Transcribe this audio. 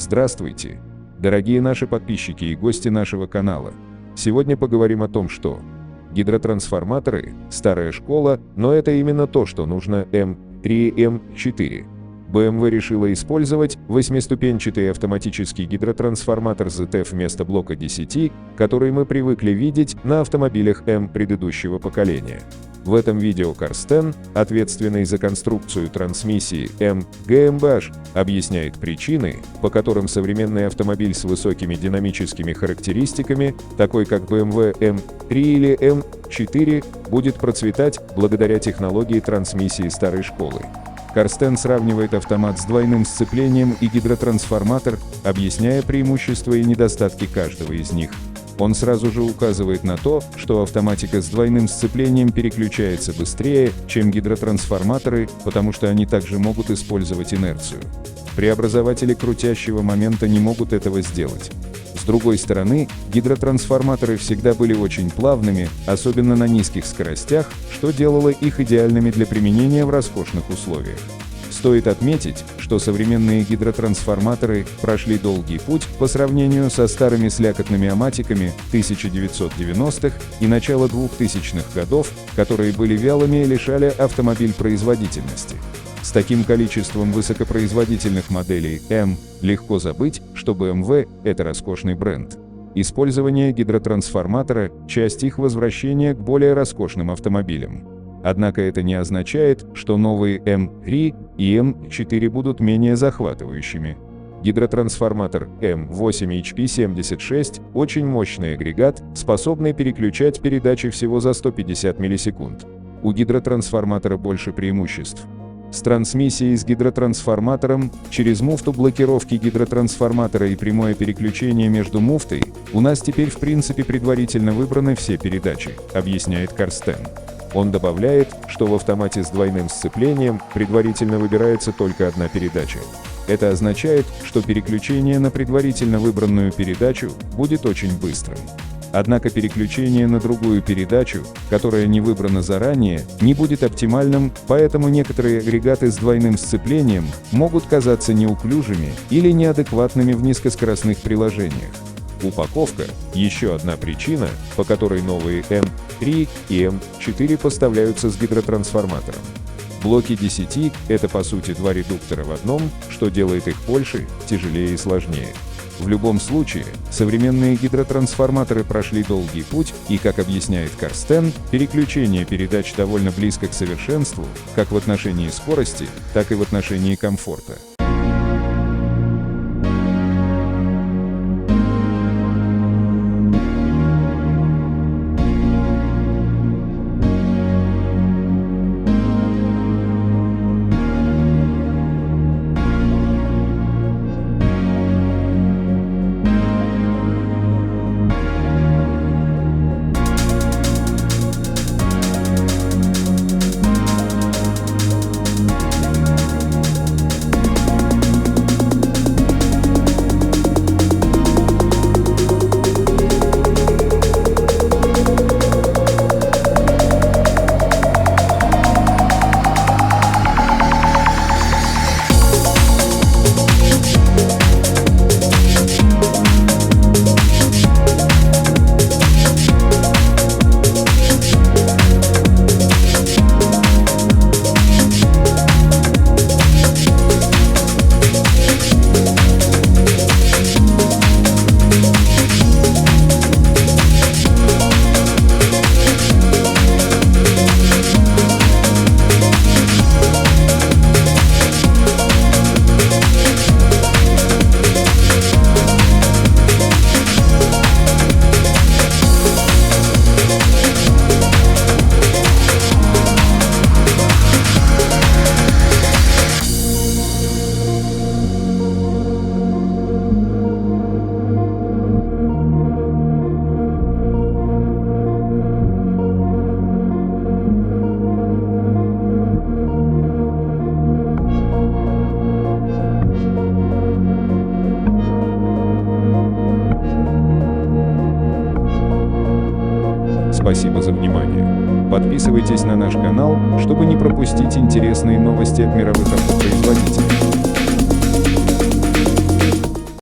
Здравствуйте, дорогие наши подписчики и гости нашего канала. Сегодня поговорим о том, что гидротрансформаторы – старая школа, но это именно то, что нужно М3 и М4. BMW решила использовать 8-ступенчатый автоматический гидротрансформатор ZF вместо блока 10, который мы привыкли видеть на автомобилях М предыдущего поколения. В этом видео Карстен, ответственный за конструкцию трансмиссии М GmbH, объясняет причины, по которым современный автомобиль с высокими динамическими характеристиками, такой как BMW M3 или M4, будет процветать благодаря технологии трансмиссии старой школы. Карстен сравнивает автомат с двойным сцеплением и гидротрансформатор, объясняя преимущества и недостатки каждого из них. Он сразу же указывает на то, что автоматика с двойным сцеплением переключается быстрее, чем гидротрансформаторы, потому что они также могут использовать инерцию. Преобразователи крутящего момента не могут этого сделать. С другой стороны, гидротрансформаторы всегда были очень плавными, особенно на низких скоростях, что делало их идеальными для применения в роскошных условиях. Стоит отметить, что современные гидротрансформаторы прошли долгий путь по сравнению со старыми слякотными аматиками 1990-х и начала 2000-х годов, которые были вялыми и лишали автомобиль производительности. С таким количеством высокопроизводительных моделей М легко забыть, что BMW – это роскошный бренд. Использование гидротрансформатора – часть их возвращения к более роскошным автомобилям. Однако это не означает, что новые М3 и М4 будут менее захватывающими. Гидротрансформатор М8 HP76 – очень мощный агрегат, способный переключать передачи всего за 150 миллисекунд. У гидротрансформатора больше преимуществ. С трансмиссией с гидротрансформатором, через муфту блокировки гидротрансформатора и прямое переключение между муфтой, у нас теперь в принципе предварительно выбраны все передачи, объясняет Карстен. Он добавляет, что в автомате с двойным сцеплением предварительно выбирается только одна передача. Это означает, что переключение на предварительно выбранную передачу будет очень быстрым. Однако переключение на другую передачу, которая не выбрана заранее, не будет оптимальным, поэтому некоторые агрегаты с двойным сцеплением могут казаться неуклюжими или неадекватными в низкоскоростных приложениях. Упаковка – еще одна причина, по которой новые М3 и М4 поставляются с гидротрансформатором. Блоки 10 – это по сути два редуктора в одном, что делает их больше, тяжелее и сложнее. В любом случае, современные гидротрансформаторы прошли долгий путь, и, как объясняет Карстен, переключение передач довольно близко к совершенству, как в отношении скорости, так и в отношении комфорта. Спасибо за внимание. Подписывайтесь на наш канал, чтобы не пропустить интересные новости от мировых автопроизводителей.